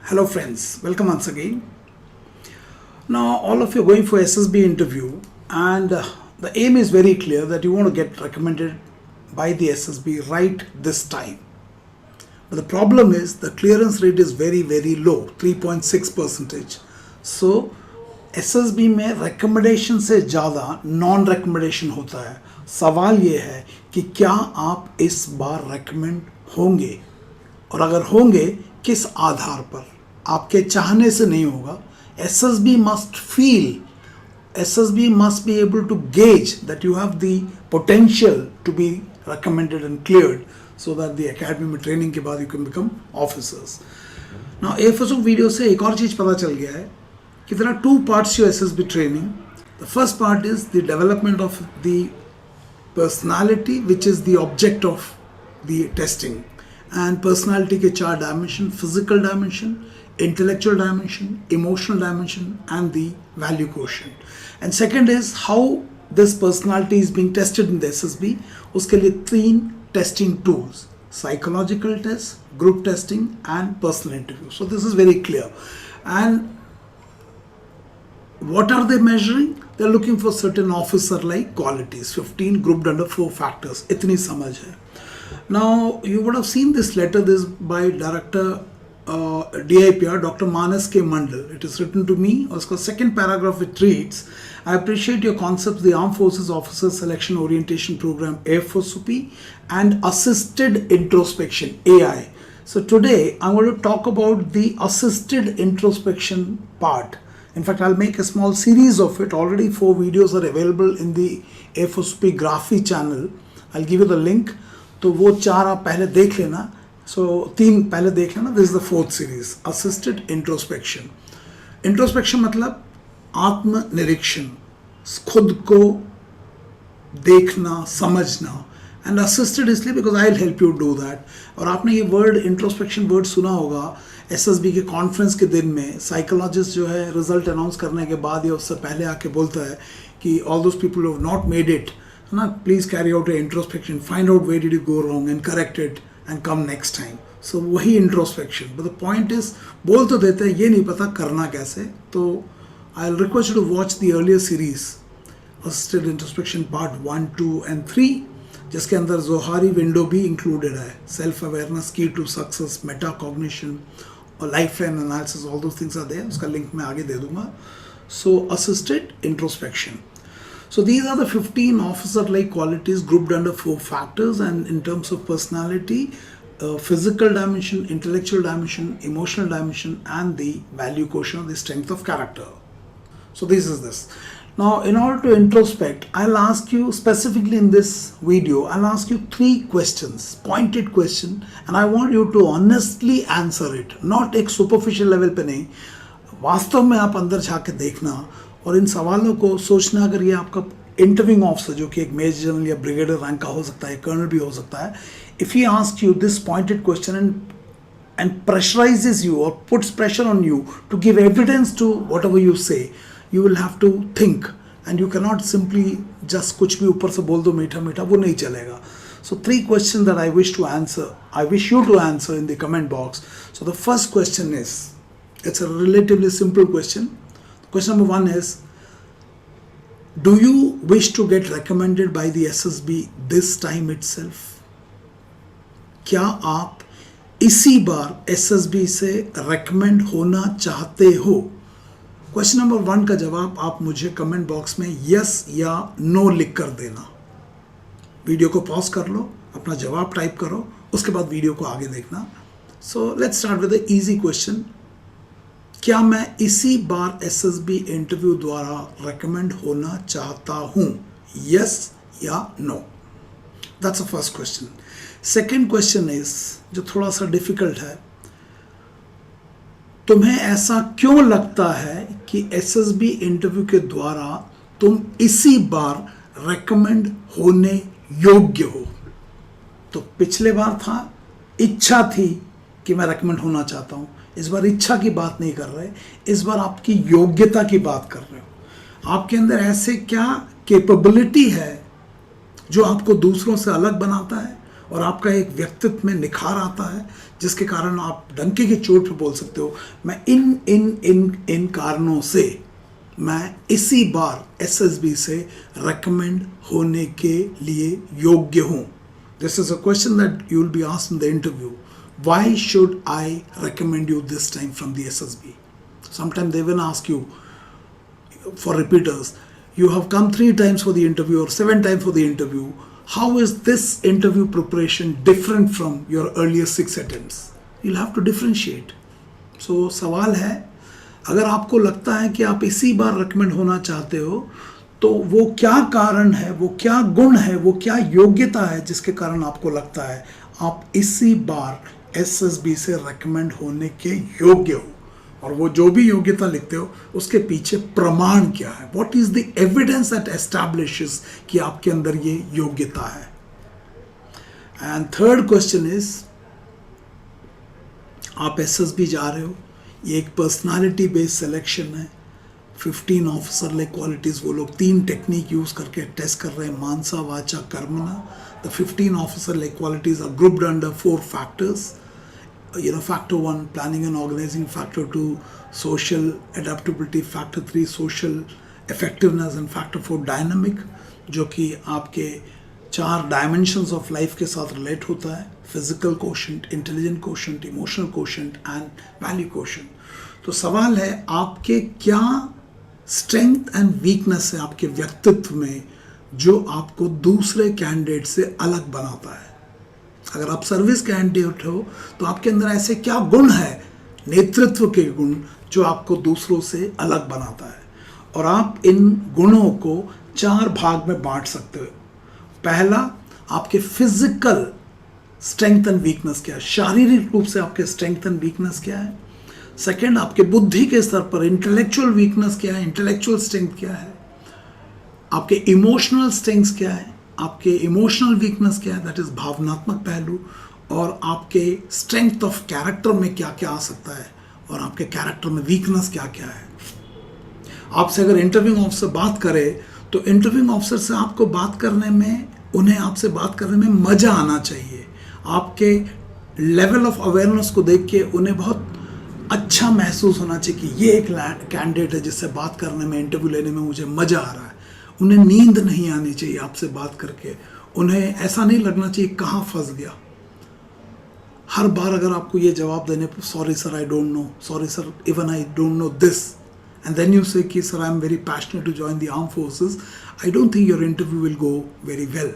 Hello friends, welcome once again. Now all of you are going for SSB interview and the aim is very clear that you want to get recommended by the SSB right this time. But the problem is the clearance rate is very low, 3.6%. So SSB में recommendation से ज़्यादा non recommendation होता है. सवाल ये है कि क्या आप इस बार recommend होंगे और अगर होंगे किस आधार पर. आपके चाहने से नहीं होगा. SSB must feel, SSB must be able to gauge that you have the potential to be recommended and cleared so that the academy में training के बाद you can become officers. Now AFSO video से एक और चीज़ पता चल गया है कि there are two parts to SSB training. The first part is the development of the personality, which is the object of the testing. And personality के चार dimension: physical dimension, intellectual dimension, emotional dimension, and the value quotient. And second is how this personality is being tested in the SSB. उसके लिए तीन testing tools: psychological test, group testing, and personal interview. So this is very clear. And what are they measuring? They're looking for certain officer-like qualities, 15 grouped under 4 factors. इतनी समझ है. Now you would have seen this letter. This by Director DIPR, Dr. Manas K. Mandal. It is written to me. उसका second paragraph it reads, I appreciate your concepts, the Armed Forces Officer Selection Orientation Program, AFOSUP, and Assisted Introspection, AI. So today I'm going to talk about the Assisted Introspection part. In fact, I'll make a small series of it. Already 4 videos are available in the AFOSUP Graphy channel. I'll give you the link. तो वो 4 आप पहले देख लेना. So 3 पहले देख लेना. This is the 4th series, Assisted Introspection. Introspection मतलब आत्मनिरीक्षण, खुद को देखना, समझना. And assisted इसलिए because I'll help you do that. और आपने ये word introspection word सुना होगा SSB के कॉन्फ्रेंस के दिन में. साइकोलॉजिस्ट जो है रिजल्ट अनाउंस करने के बाद या उससे पहले आके बोलता है कि all those people who have not made it, ना, please carry out a introspection, find out where did you go wrong and correct it and come next time. So वही introspection. But the point is बोल तो देते हैं, ये नहीं पता करना कैसे. तो I'll request you to watch the earlier series, Assisted Introspection Part 1, 2 and 3, जिसके अंदर जोहारी विंडो भी इंक्लूडेड है. Self awareness key to success, metacognition और life line analysis, all those things are there. उसका लिंक मैं आगे दे दूंगा. So assisted introspection. So these are the 15 officer-like qualities grouped under 4 factors, and in terms of personality, physical dimension, intellectual dimension, emotional dimension, and the value quotient, the strength of character. So this is this. Now, in order to introspect, I'll ask you specifically in this video, I'll ask you 3 questions, pointed question, and I want you to honestly answer it. Not एक superficial level पे नहीं, वास्तव में आप अंदर जाके देखना और इन सवालों को सोचना. अगर ये आपका इंटरव्यूइंग ऑफिसर जो कि एक मेजर जनरल या ब्रिगेडियर रैंक का हो सकता है, कर्नल भी हो सकता है, if he ask you this pointed question and pressurizes you or puts pressure on you to give evidence to whatever you say, you will have to think, and you cannot simply just कुछ भी ऊपर से बोल दो मीठा मीठा, वो नहीं चलेगा. So 3 questions that I wish you to answer in the comment box. So the first question is, it's a relatively simple question. Question number 1 is, do you wish to get recommended by the SSB this time itself? क्या आप इसी बार SSB से recommend होना चाहते हो? Question number 1 का जवाब आप मुझे कमेंट बॉक्स में यस या नो लिख कर देना. वीडियो को पॉज कर लो, अपना जवाब टाइप करो, उसके बाद वीडियो को आगे देखना. So let's start with the easy question. क्या मैं इसी बार SSB इंटरव्यू द्वारा रेकमेंड होना चाहता हूं? यस या no? That's the first question. Second question is, जो थोड़ा सा डिफिकल्ट है, तुम्हें ऐसा क्यों लगता है कि SSB इंटरव्यू के द्वारा तुम इसी बार रेकमेंड होने योग्य हो? तो पिछले बार था, इच्छा थी कि मैं रेकमेंड होना चाहता हूं. इस बार इच्छा की बात नहीं कर रहे, इस बार आपकी योग्यता की बात कर रहे हो. आपके अंदर ऐसे क्या कैपेबिलिटी है जो आपको दूसरों से अलग बनाता है और आपका एक व्यक्तित्व में निखार आता है, जिसके कारण आप डंके की चोट पे बोल सकते हो मैं इन इन इन इन कारणों से मैं इसी बार एसएसबी से रेकमेंड होने के लिए योग्य हूं. This is a question that you will be asked in the interview. Why should I recommend you this time from the SSB? Sometimes they will ask you for repeaters. You have come 3 times for the interview or 7 times for the interview. How is this interview preparation different from your earlier 6 attempts? You'll have to differentiate. So सवाल है, अगर आपको लगता है कि आप इसी बार recommend होना चाहते हो तो वो क्या कारण है, वो क्या गुण है, वो क्या योग्यता है जिसके कारण आपको लगता है आप इसी बार एसएसबी से रेकमेंड होने के योग्य हो. और वो जो भी योग्यता लिखते हो उसके पीछे प्रमाण क्या है. What is the evidence that establishes कि आपके अंदर ये योग्यता है. एंड थर्ड क्वेश्चन इज, आप एसएसबी जा रहे हो, ये एक पर्सनालिटी बेस्ड सिलेक्शन है. 15 ऑफिसर लाइक क्वालिटीज वो लोग 3 टेक्निक यूज करके टेस्ट कर रहे हैं, मानसा वाचा कर्मणा. The 15 officer like qualities are grouped under 4 factors. Factor 1 planning and organizing, factor 2 social adaptability, factor 3 social effectiveness and factor 4 dynamic, जो कि आपके 4 dimensions of life के साथ relate होता है. physical quotient, intelligent quotient, emotional quotient and value quotient. तो सवाल है आपके क्या strength and weakness है आपके व्यक्तित्व में जो आपको दूसरे कैंडिडेट से अलग बनाता है. अगर आप सर्विस कैंडिडेट हो तो आपके अंदर ऐसे क्या गुण है, नेतृत्व के गुण, जो आपको दूसरों से अलग बनाता है. और आप इन गुणों को 4 भाग में बांट सकते हो. पहला, आपके फिजिकल स्ट्रेंथ एंड वीकनेस क्या है, शारीरिक रूप से आपके स्ट्रेंथ एंड वीकनेस क्या है. सेकंड, आपके बुद्धि के स्तर पर इंटेलेक्चुअल वीकनेस क्या है, इंटेलेक्चुअल स्ट्रेंथ क्या है. आपके इमोशनल स्ट्रेंथ्स क्या है, आपके इमोशनल वीकनेस क्या है, दैट इज भावनात्मक पहलू. और आपके स्ट्रेंथ ऑफ कैरेक्टर में क्या क्या आ सकता है और आपके कैरेक्टर में वीकनेस क्या क्या है. आपसे अगर इंटरव्यूइंग ऑफिसर बात करे तो इंटरव्यूइंग ऑफिसर से आपको बात करने में, उन्हें आपसे बात करने में मजा आना चाहिए. आपके लेवल ऑफ अवेयरनेस को देख के उन्हें बहुत अच्छा महसूस होना चाहिए कि ये एक कैंडिडेट है जिससे बात करने में, इंटरव्यू लेने में मुझे मजा आ रहा है. उन्हें नींद नहीं आनी चाहिए आपसे बात करके. उन्हें ऐसा नहीं लगना चाहिए कहाँ फंस गया. हर बार अगर आपको ये जवाब देने पर, sorry sir I don't know, sorry sir even I don't know this, and then you say कि sir I am very passionate to join the arm forces, I don't think your interview will go very well.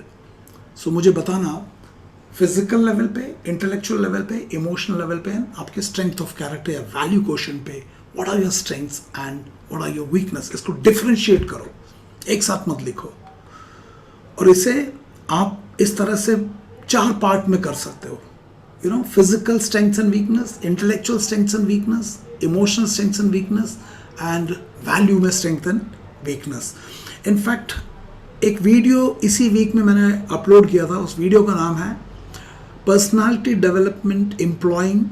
So मुझे बताना physical level पे, intellectual level पे, emotional level पे, आपके strength of character या value question पे, what are your strengths and what are your weakness. इसको differentiate करो, एक साथ मत लिखो. और इसे आप इस तरह से 4 पार्ट में कर सकते हो. Physical strengths and weakness, intellectual strengths and weakness, emotional strengths and weakness and value में स्ट्रेंथ एंड वीकनेस. इनफैक्ट एक वीडियो इसी वीक में मैंने अपलोड किया था. उस वीडियो का नाम है personality development employing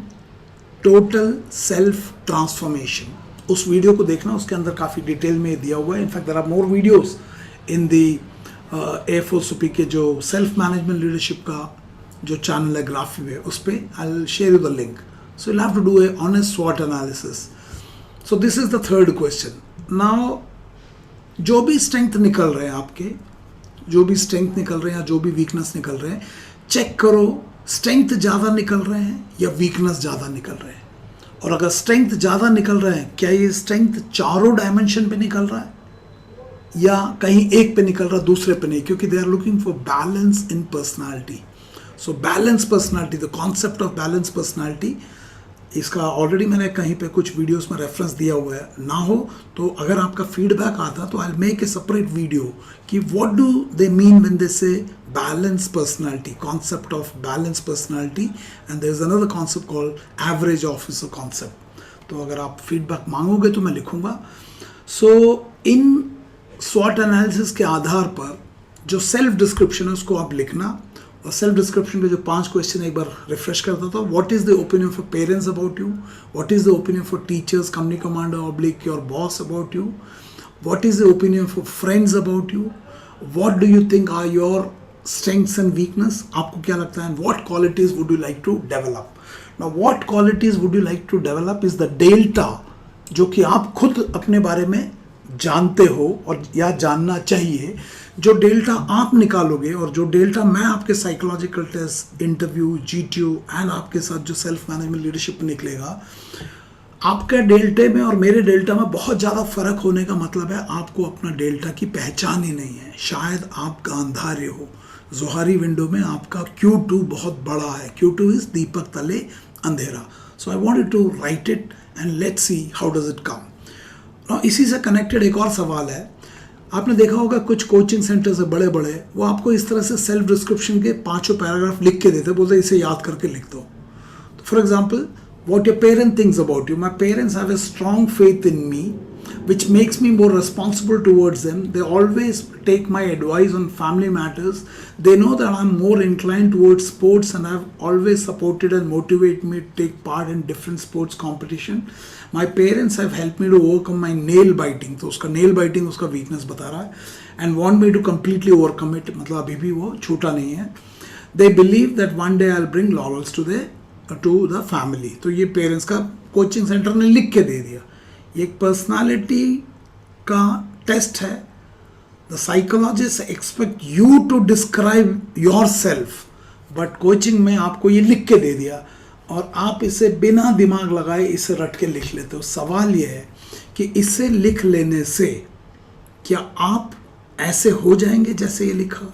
total self transformation. उस वीडियो को देखना, उसके अंदर काफ़ी डिटेल में दिया हुआ है. In fact there are more videos in the A4CP के जो सेल्फ मैनेजमेंट लीडरशिप का जो चैनल है ग्राफी में, उस पर I will share you the link. So you have to do a honest स्वॉट analysis. So this is the third question. Now जो भी स्ट्रेंथ निकल रहे हैं आपके, जो भी स्ट्रेंथ निकल रहे हैं या जो भी वीकनेस निकल रहे हैं, चेक करो स्ट्रेंथ ज़्यादा निकल रहे हैं या वीकनेस ज़्यादा निकल रहे हैं. और अगर स्ट्रेंथ ज़्यादा निकल रहा है, क्या ये स्ट्रेंथ चारों डायमेंशन पे निकल रहा है या कहीं एक पे निकल रहा है, दूसरे पे नहीं. क्योंकि they are looking for balance in personality. So balance personality, the concept of balance personality, इसका ऑलरेडी मैंने कहीं पे कुछ वीडियोस में रेफरेंस दिया हुआ है. ना हो तो अगर आपका फीडबैक आता तो I make a separate video कि what do they mean when they say balance personality, concept of balance personality, and there is another concept called average officer concept. तो अगर आप फीडबैक मांगोगे तो मैं लिखूंगा. सो इन स्वॉट एनालिसिस के आधार पर जो सेल्फ डिस्क्रिप्शन है उसको आप लिखना. और सेल्फ डिस्क्रिप्शन पे जो 5 क्वेश्चन एक बार रिफ्रेश करता था. What is the opinion for parents about you, what is the opinion for teachers, company commander oblique your boss about you, what is the opinion for friends about you, what do you think are your strengths and weakness, आपको क्या लगता है, and what qualities would you like to develop. Now what qualities would you like to develop is the delta, जो कि आप खुद अपने बारे में जानते हो और या जानना चाहिए। जो डेल्टा आप निकालोगे और जो डेल्टा मैं आपके psychological test, interview, GTU and आपके साथ जो सेल्फ मैनेजमेंट लीडरशिप निकलेगा, आपके डेल्टे में और मेरे डेल्टा में बहुत ज़्यादा फर्क होने का मतलब है आपको अपना डेल्टा की पहचान ही नहीं है। शायद आप गांधार्य हो। जोहारी विंडो में आपका Q2 बहुत बड़ा है। Q2 इज दीपक तले अंधेरा। So I wanted to write it and let's see how does it come. इसी से कनेक्टेड एक और सवाल है। आपने देखा होगा कुछ कोचिंग सेंटर्स है बड़े बड़े, वो आपको इस तरह से सेल्फ डिस्क्रिप्शन के 5 पैराग्राफ लिख के देते, बोलते इसे याद करके लिख दो। For example, what your parent thinks about you. My parents have a strong faith in me, which makes me more responsible towards them. They always take my advice on family matters. They know that I'm more inclined towards sports and have always supported and motivated me to take part in different sports competition. My parents have helped me to overcome my nail biting. तो उसका nail biting उसका weakness बता रहा है, and want me to completely overcome it. मतलब अभी भी वो छूटा नहीं है. They believe that one day I'll bring laurels to the family. तो ये पेरेंट्स का कोचिंग सेंटर ने लिख के दे दिया। ये एक पर्सनालिटी का टेस्ट है। The psychologist expect you to describe yourself, but coaching में आपको ये लिख के दे दिया और आप इसे बिना दिमाग लगाए इसे रट के लिख लेते हो। सवाल ये है कि इसे लिख लेने से क्या आप ऐसे हो जाएंगे जैसे ये लिखा है?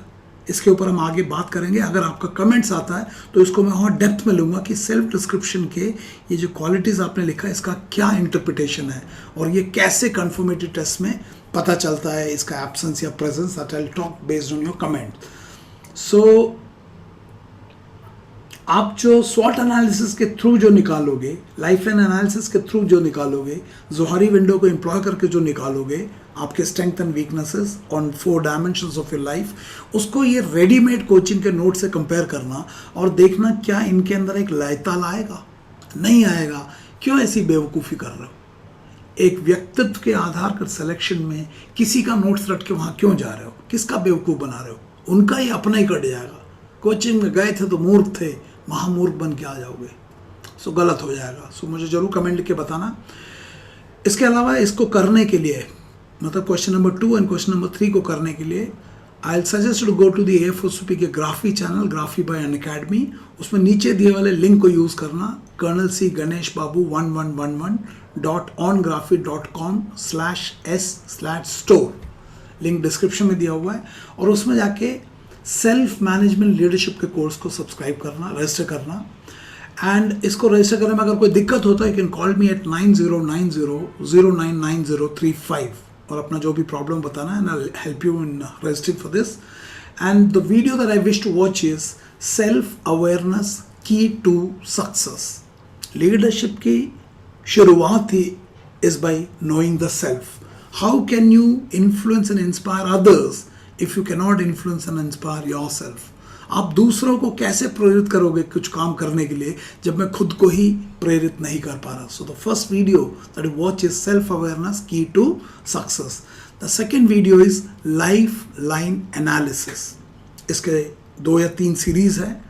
इसके ऊपर हम आगे बात करेंगे। अगर आपका कमेंट्स आता है तो इसको मैं और डेप्थ में लूँगा कि सेल्फ डिस्क्रिप्शन के ये जो क्वालिटीज़ आपने लिखा है इसका क्या इंटरप्रिटेशन है और ये कैसे कन्फर्मेटिव टेस्ट में पता चलता है, इसका एब्सेंस या presence. That I will talk based on your comment. So आप जो स्वॉट एनालिसिस के थ्रू जो निकालोगे, लाइफ लाइन एनालिसिस के थ्रू जो निकालोगे, जोहारी विंडो को एम्प्लॉय करके जो निकालोगे आपके strength and weaknesses on 4 dimensions of your life, उसको ये रेडीमेड कोचिंग के नोट से कंपेयर करना और देखना क्या इनके अंदर एक लयताल आएगा, नहीं आएगा। क्यों ऐसी बेवकूफ़ी कर रहे हो? एक व्यक्तित्व के आधार पर सिलेक्शन में किसी का नोट्स रट के वहाँ क्यों जा रहे हो? किसका बेवकूफ़ बना रहे हो? उनका ही अपना ही कट जाएगा। कोचिंग में गए थे तो मूर्ख थे, महामूर्ख बन के आ जाओगे। सो गलत हो जाएगा। सो मुझे ज़रूर कमेंट लिख के बताना। इसके अलावा इसको करने के लिए, मतलब question number 2 and question number 3 को करने के लिए, I will suggest to go to the AFOSP के Graphy channel, Graphy by Unacademy. उसमें नीचे दिए वाले लिंक को यूज़ करना, colonel C Ganesh Babu 1111.ongraphy.com/s/store। Link description में दिया हुआ है और उसमें जाके सेल्फ मैनेजमेंट लीडरशिप के कोर्स को सब्सक्राइब करना, रजिस्टर करना। एंड इसको रजिस्टर करने में अगर कोई दिक्कत होता है, you can call me at 9090099035 और अपना जो भी प्रॉब्लम बताना है, and I will help you in registering for this. And the video that I wish to watch is self awareness key to success. Leadership की शुरुआत ही is by knowing the self. How can you influence and inspire others if you cannot influence and inspire yourself? आप दूसरों को कैसे प्रेरित करोगे कुछ काम करने के लिए जब मैं खुद को ही प्रेरित नहीं कर पा रहा? So the first video that you watch is self awareness key to success. The second video is life line analysis. इसके 2 या 3 सीरीज है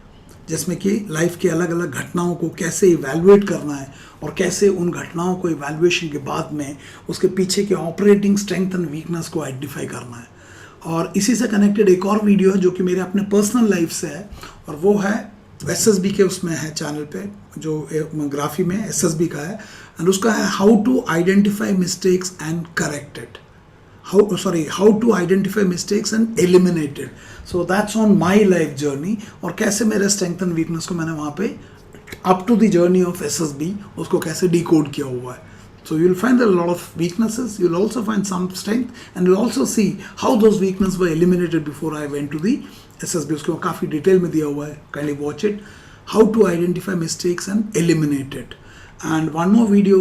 जिसमें कि लाइफ के अलग अलग घटनाओं को कैसे इवैल्यूएट करना है और कैसे उन घटनाओं को इवैल्यूएशन के बाद में उसके पीछे के ऑपरेटिंग स्ट्रेंथ एंड वीकनेस को आइडेंटिफाई करना है। और इसी से कनेक्टेड एक और वीडियो है जो कि मेरे अपने पर्सनल लाइफ से है और वो है SSB के उसमें है चैनल पे, जो ग्राफी में SSB का है, एंड उसका है how to identify mistakes and correct it, how to identify mistakes and eliminate it. So that's on my life journey और कैसे मेरे स्ट्रेंथ एंड वीकनेस को मैंने वहाँ पे up to the journey of SSB उसको कैसे डिकोड किया हुआ है। So you'll find there are a lot of weaknesses, you'll also find some strength, and you'll also see how those weaknesses were eliminated before I went to the SSB. उसको काफ़ी detail में दिया हुआ है, kindly watch it. How to identify mistakes and eliminate it. And one more video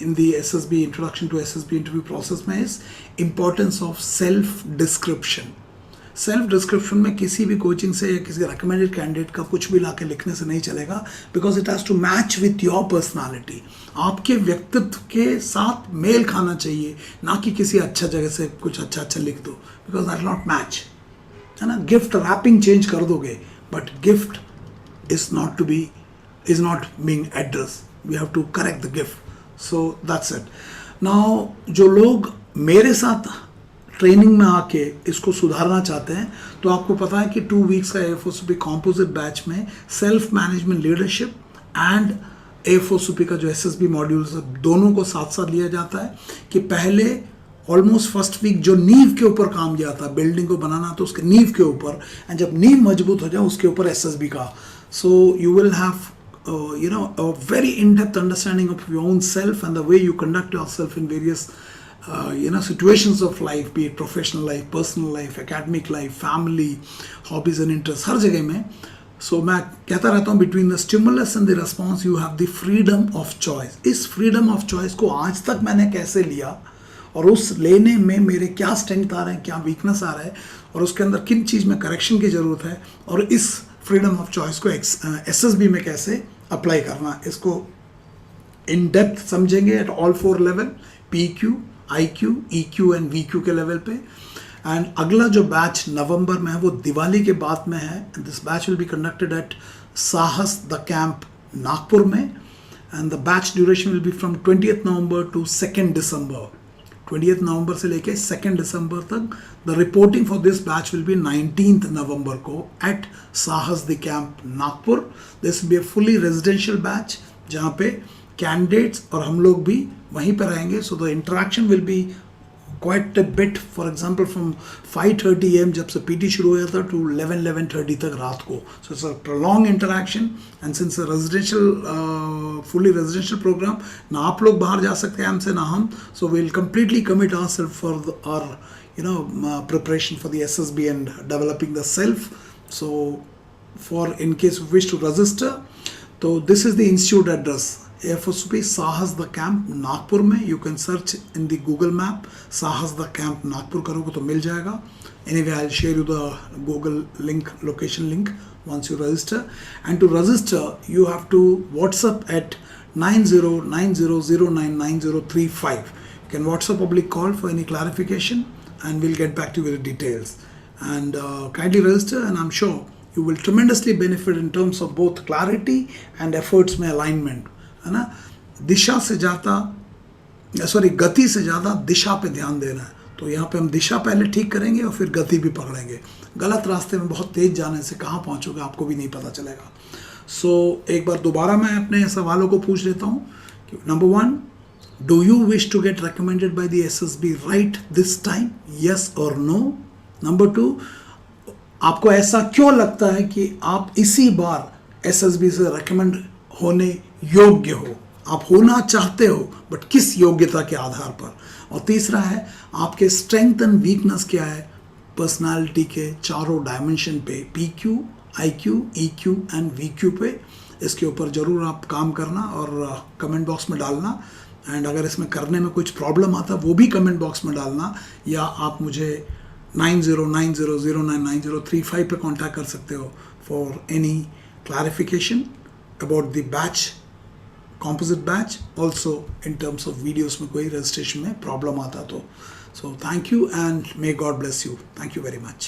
in the SSB introduction to SSB interview process में is importance of self description. Self description में किसी भी कोचिंग से या किसी रिकमेंडेड कैंडिडेट का कुछ भी लाके लिखने से नहीं चलेगा, because it has to match with your personality. आपके व्यक्तित्व के साथ मेल खाना चाहिए, ना कि किसी अच्छा जगह से कुछ अच्छा अच्छा लिख दो, बिकॉज दैट नॉट मैच, है ना। गिफ्ट रैपिंग चेंज कर दोगे but gift is not to be is not being addressed. We have to correct the GIF. So that's it. Now जो लोग मेरे साथ ट्रेनिंग में आके इसको सुधारना चाहते हैं, तो आपको पता है कि 2 वीक्स का A4CP कॉम्पोजिट बैच में self management leadership and A4CP का जो SSB मॉड्यूल्स दोनों को साथ साथ लिया जाता है कि पहले ऑलमोस्ट फर्स्ट वीक जो नींव के ऊपर काम किया था, बिल्डिंग को बनाना तो उसके नींव के ऊपर, एंड जब नींव मजबूत हो जाए उसके ऊपर SSB का. So you will have a very in-depth understanding of your own self and the way you conduct yourself in various situations of life, be it professional life, personal life, academic life, family, hobbies and interests, हर जगह में. So मैं कहता रहता हूँ between the stimulus and the response you have the freedom of choice. इस freedom of choice को आज तक मैंने कैसे लिया और उस लेने में मेरे क्या स्ट्रेंथ आ रहे हैं, क्या वीकनेस आ रहा है, और उसके अंदर किन चीज़ में करेक्शन की ज़रूरत है, और इस फ्रीडम ऑफ चॉइस को SSB में कैसे अप्लाई करना, इसको इन डेप्थ समझेंगे at all 4 level, PQ, IQ, EQ and VQ के लेवल पे. एंड अगला जो बैच नवंबर में है वो दिवाली के बाद में है. This batch will be conducted at Saahas the camp Nagpur में, and the batch duration will be from 20th November to 2nd December. 20th नवंबर से लेके 2nd दिसंबर तक. The reporting for this batch will be 19th November को at Saahas the camp Nagpur. This will be a fully residential batch जहाँ पे candidates और हम लोग भी वहीं पर रहेंगे. So the interaction will be quite a bit. For example from 5:30 AM जब से PT शुरू हो जाता टू 11:30 तक रात को. So it's a prolong interaction, and since residential fully residential program, ना आप लोग बाहर जा सकते हैं हमसे ना हम. So we will completely commit ourselves for our preparation for the SSB and developing the self. So for in case you wish to register, so this is the institute address, A4CP साहस the camp Nagpur में. You can search in the Google map साहस the camp Nagpur करोगे तो मिल जाएगा. Anyway I will share you the Google link, location link once you register. And to register you have to WhatsApp at 9090099035. You can WhatsApp public call for any clarification and we'll get back to you with the details. And kindly register, and I'm sure you will tremendously benefit in terms of both clarity and efforts में alignment, है ना. दिशा से ज़्यादा गति से ज़्यादा दिशा पे ध्यान देना है. तो यहाँ पे हम दिशा पहले ठीक करेंगे और फिर गति भी पकड़ेंगे. गलत रास्ते में बहुत तेज जाने से कहाँ पहुँचोगे आपको भी नहीं पता चलेगा. सो एक बार दोबारा मैं अपने सवालों को पूछ लेता हूँ. Number 1, do you wish to get recommended by the SSB right this time, yes और नो. नंबर 2, आपको ऐसा क्यों लगता है कि आप इसी बार SSB से रिकमेंड होने योग्य हो. आप होना चाहते हो बट किस योग्यता के आधार पर. और तीसरा है आपके स्ट्रेंथ एंड वीकनेस क्या है पर्सनालिटी के चारों डायमेंशन पे, PQ, IQ, EQ and VQ पे. इसके ऊपर ज़रूर आप काम करना और कमेंट बॉक्स में डालना. एंड अगर इसमें करने में कुछ प्रॉब्लम आता वो भी कमेंट बॉक्स में डालना, या आप मुझे 9090099035 पे कांटेक्ट कर सकते हो for any clarification about the batch, composite batch, also in terms of videos में कोई registration में प्रॉब्लम आता तो. So thank you and may God bless you. Thank you very much.